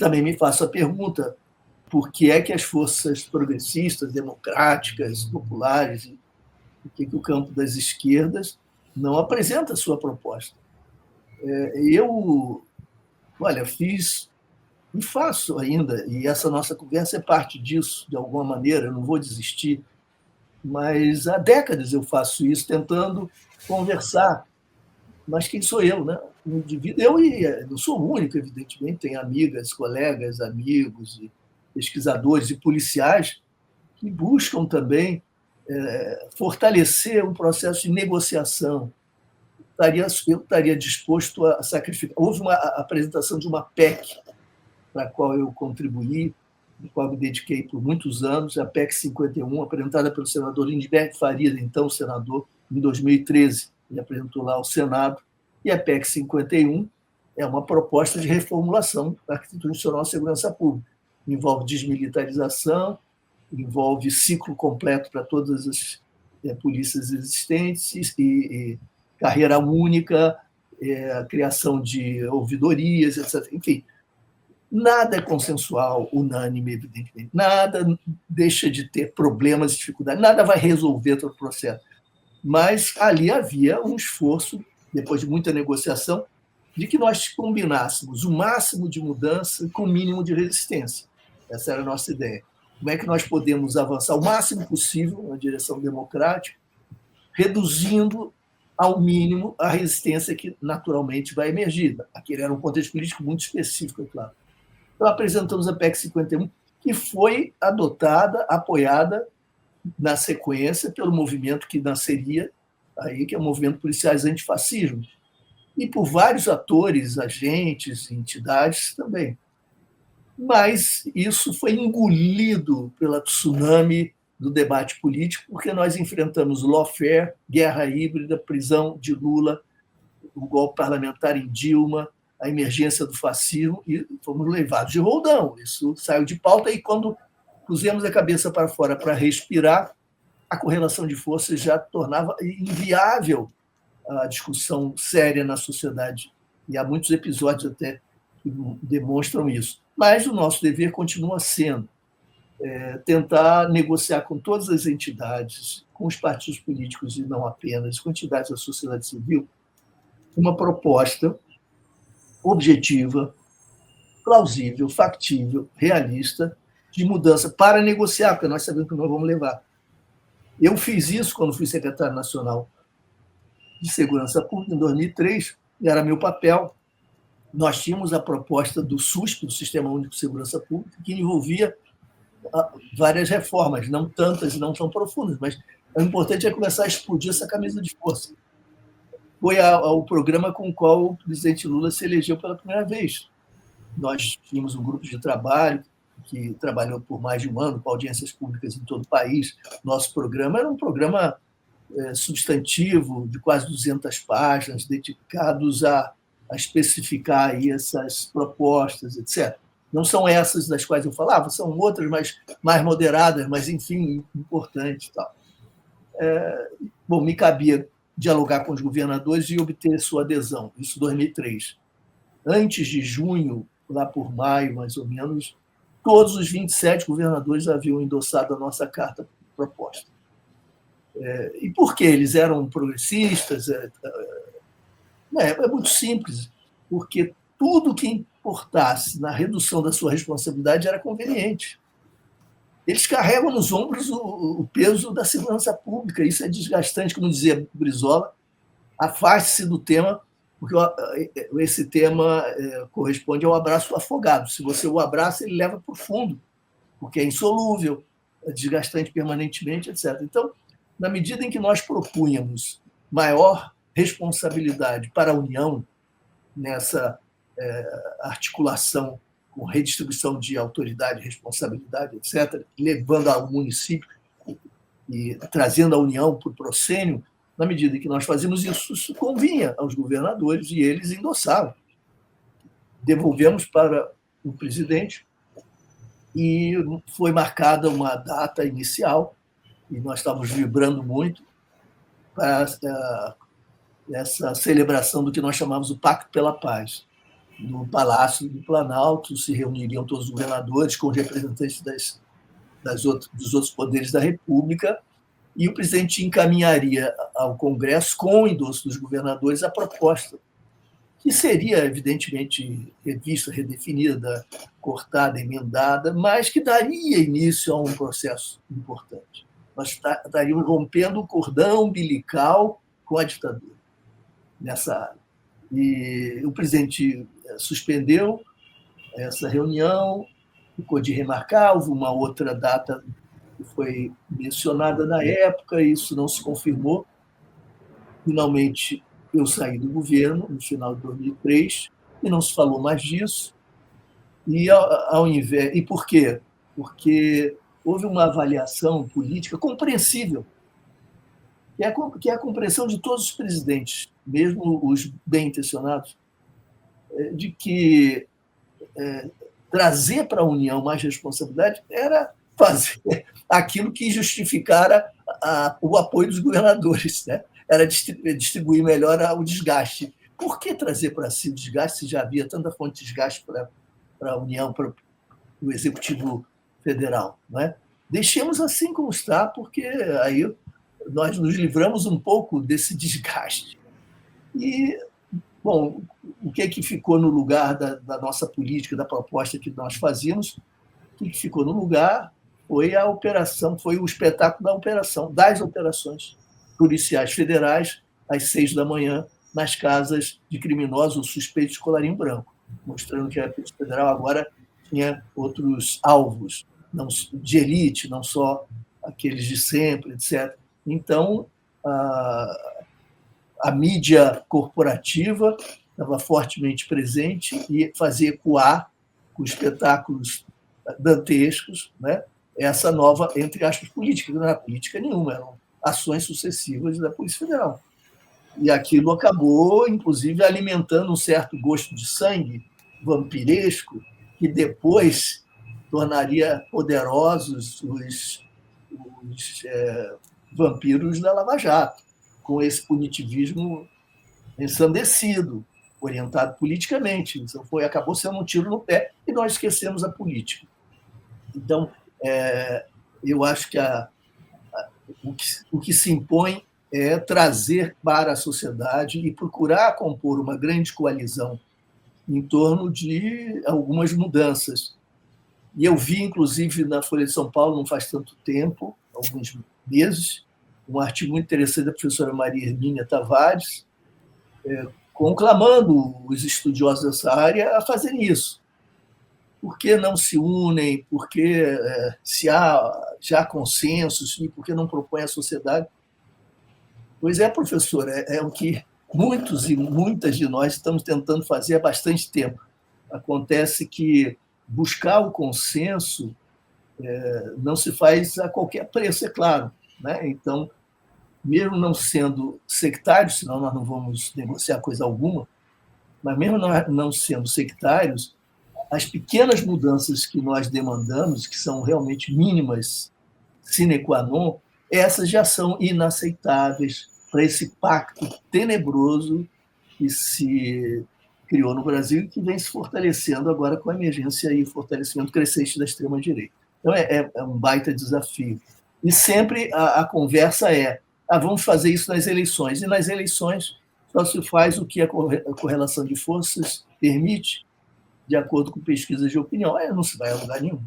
também me faço a pergunta: por que é que as forças progressistas, democráticas, populares, por que o campo das esquerdas não apresenta a sua proposta? Eu, olha, fiz e faço ainda, e essa nossa conversa é parte disso, de alguma maneira, eu não vou desistir, mas há décadas eu faço isso, tentando conversar. Mas quem sou eu, né? Um indivíduo, eu não sou o único, evidentemente, tem amigas, colegas, amigos, e pesquisadores e policiais que buscam também fortalecer um processo de negociação. Eu estaria disposto a sacrificar. Houve uma apresentação de uma PEC, para a qual eu contribuí, na qual me dediquei por muitos anos, a PEC 51, apresentada pelo senador Lindbergh Faria, então senador, em 2013. Ele apresentou lá ao Senado. E a PEC 51 é uma proposta de reformulação da arquitetura institucional da segurança pública. Envolve desmilitarização, envolve ciclo completo para todas as polícias existentes e carreira única, a criação de ouvidorias, etc. Enfim, nada é consensual, unânime, evidentemente. Nada deixa de ter problemas e dificuldades. Nada vai resolver todo o processo. Mas ali havia um esforço, depois de muita negociação, de que nós combinássemos o máximo de mudança com o mínimo de resistência. Essa era a nossa ideia. Como é que nós podemos avançar o máximo possível na direção democrática, reduzindo ao mínimo a resistência que naturalmente vai emergir. Aquele era um contexto político muito específico, é claro. Então, apresentamos a PEC 51, que foi adotada, apoiada na sequência pelo movimento que nasceria aí, que é o Movimento Policiais Antifascismo, e por vários atores, agentes, entidades também. Mas isso foi engolido pela tsunami do debate político, porque nós enfrentamos lawfare, guerra híbrida, prisão de Lula, o golpe parlamentar em Dilma, a emergência do fascismo, e fomos levados de roldão. Isso saiu de pauta, e quando pusemos a cabeça para fora para respirar, a correlação de forças já tornava inviável a discussão séria na sociedade. E há muitos episódios até que demonstram isso. Mas o nosso dever continua sendo tentar negociar com todas as entidades, com os partidos políticos e não apenas, com entidades da sociedade civil, uma proposta objetiva, plausível, factível, realista, de mudança para negociar, porque nós sabemos que nós vamos levar. Eu fiz isso quando fui secretário nacional de Segurança Pública, em 2003, e era meu papel. Nós tínhamos a proposta do SUSP, do Sistema Único de Segurança Pública, que envolvia várias reformas, não tantas e não tão profundas, mas o importante é começar a explodir essa camisa de força. Foi o programa com o qual o presidente Lula se elegeu pela primeira vez. Nós tínhamos um grupo de trabalho que trabalhou por mais de um ano com audiências públicas em todo o país. Nosso programa era um programa substantivo, de quase 200 páginas, dedicados a especificar aí essas propostas, etc. Não são essas das quais eu falava, são outras mais moderadas, mas, enfim, importantes. Tal. Bom, me cabia dialogar com os governadores e obter sua adesão, isso em 2003. Antes de junho, lá por maio, mais ou menos, todos os 27 governadores haviam endossado a nossa carta proposta. E por quê? Eles eram progressistas? É muito simples, porque tudo que importasse na redução da sua responsabilidade era conveniente. Eles carregam nos ombros o peso da segurança pública, isso é desgastante, como dizia Brizola, afaste-se do tema, porque esse tema corresponde ao abraço do afogado. Se você o abraça, ele leva para o fundo, porque é insolúvel, é desgastante permanentemente, etc. Então, na medida em que nós propunhamos maior responsabilidade para a União nessa articulação com redistribuição de autoridade, responsabilidade, etc., levando ao município e trazendo a União para o proscênio, na medida em que nós fazíamos isso, isso convinha aos governadores e eles endossavam. Devolvemos para o presidente e foi marcada uma data inicial, e nós estávamos vibrando muito para essa celebração do que nós chamamos o Pacto pela Paz. no Palácio do Planalto, se reuniriam todos os governadores com os representantes dos outros poderes da República, e o presidente encaminharia ao Congresso, com o endosso dos governadores, a proposta, que seria, evidentemente, revista, redefinida, cortada, emendada, mas que daria início a um processo importante. Nós estaríamos rompendo o cordão umbilical com a ditadura nessa área. E o presidente suspendeu essa reunião, ficou de remarcar, houve uma outra data que foi mencionada na época, isso não se confirmou. Finalmente, eu saí do governo no final de 2003 e não se falou mais disso. E por quê? Porque houve uma avaliação política compreensível, que é a compreensão de todos os presidentes, mesmo os bem-intencionados, de que trazer para a União mais responsabilidade era fazer aquilo que justificara o apoio dos governadores, né? Era distribuir melhor o desgaste. Por que trazer para si o desgaste se já havia tanta fonte de desgaste para a União, para o Executivo Federal? Não é? Deixemos assim como está, porque aí nós nos livramos um pouco desse desgaste. E, bom, o que ficou no lugar da nossa política, da proposta que nós fazíamos? O que ficou no lugar foi a operação, foi o espetáculo das operações policiais federais, às 6 da manhã, nas casas de criminosos ou suspeitos de colarinho branco, mostrando que a Polícia Federal agora tinha outros alvos de elite, não só aqueles de sempre, etc. Então, a mídia corporativa estava fortemente presente e fazia ecoar com espetáculos dantescos, né, essa nova, entre aspas, política, que não era política nenhuma, eram ações sucessivas da Polícia Federal. E aquilo acabou, inclusive, alimentando um certo gosto de sangue vampiresco, que depois tornaria poderosos os vampiros da Lava Jato, com esse punitivismo ensandecido, orientado politicamente. Então, acabou sendo um tiro no pé e nós esquecemos a política. Então, eu acho que o que se impõe é trazer para a sociedade e procurar compor uma grande coalizão em torno de algumas mudanças. E eu vi, inclusive, na Folha de São Paulo, não faz tanto tempo, alguns meses, um artigo muito interessante da professora Maria Hermínia Tavares, conclamando os estudiosos dessa área a fazerem isso. Por que não se unem? Por que, se há já consensos, e por que não propõe a sociedade? Pois é, professor, é o que muitos e muitas de nós estamos tentando fazer há bastante tempo. Acontece que buscar o consenso não se faz a qualquer preço, é claro, né? Então, mesmo não sendo sectários, senão nós não vamos negociar coisa alguma, mas mesmo não sendo sectários, as pequenas mudanças que nós demandamos, que são realmente mínimas, sine qua non, essas já são inaceitáveis para esse pacto tenebroso que se criou no Brasil e que vem se fortalecendo agora com a emergência e fortalecimento crescente da extrema-direita. Então, é um baita desafio. E sempre a conversa vamos fazer isso nas eleições. E nas eleições só se faz o que a correlação de forças permite, de acordo com pesquisas de opinião. Não se vai a lugar nenhum.